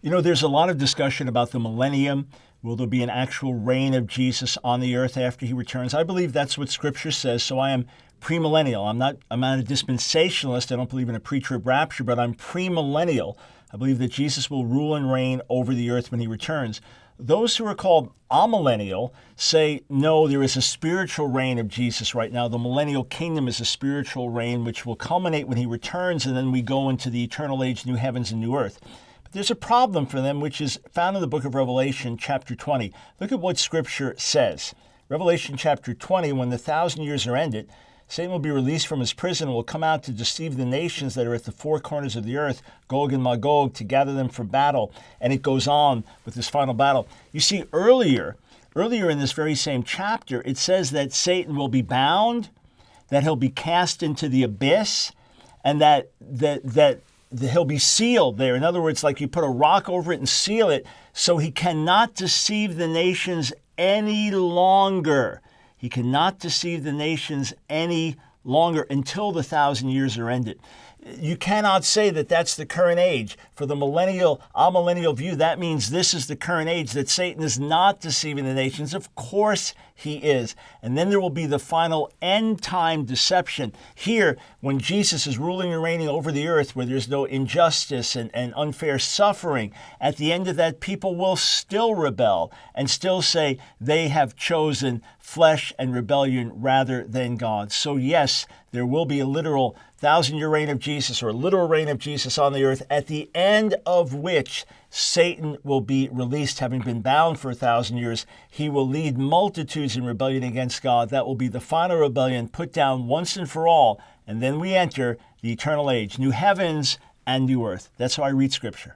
There's a lot of discussion about the millennium. Will there be an actual reign of Jesus on the earth after he returns? I believe that's what Scripture says, so I am premillennial. I'm not a dispensationalist. I don't believe in a pre-trib rapture, but I'm premillennial. I believe that Jesus will rule and reign over the earth when he returns. Those who are called amillennial say, no, there is a spiritual reign of Jesus right now. The millennial kingdom is a spiritual reign which will culminate when he returns, and then we go into the eternal age, new heavens and new earth. But there's a problem for them, which is found in the book of Revelation, chapter 20. Look at what Scripture says. Revelation chapter 20, when the 1,000 years are ended, Satan will be released from his prison and will come out to deceive the nations that are at the four corners of the earth, Gog and Magog, to gather them for battle. And it goes on with this final battle. You see, earlier in this very same chapter, it says that Satan will be bound, that he'll be cast into the abyss, and that he'll be sealed there. In other words, like you put a rock over it and seal it, so he cannot deceive the nations any longer. He cannot deceive the nations any longer until the 1,000 years are ended. You cannot say that that's the current age. For the amillennial view, that means this is the current age, that Satan is not deceiving the nations. Of course he is. And then there will be the final end-time deception. Here, when Jesus is ruling and reigning over the earth, where there's no injustice and unfair suffering, at the end of that, people will still rebel and still say they have chosen flesh and rebellion rather than God. So yes, there will be a literal 1,000-year reign of Jesus, or a literal reign of Jesus on the earth, at the end of which Satan will be released, having been bound for 1,000 years. He will lead multitudes in rebellion against God. That will be the final rebellion, put down once and for all, and then we enter the eternal age, new heavens and new earth. That's how I read Scripture.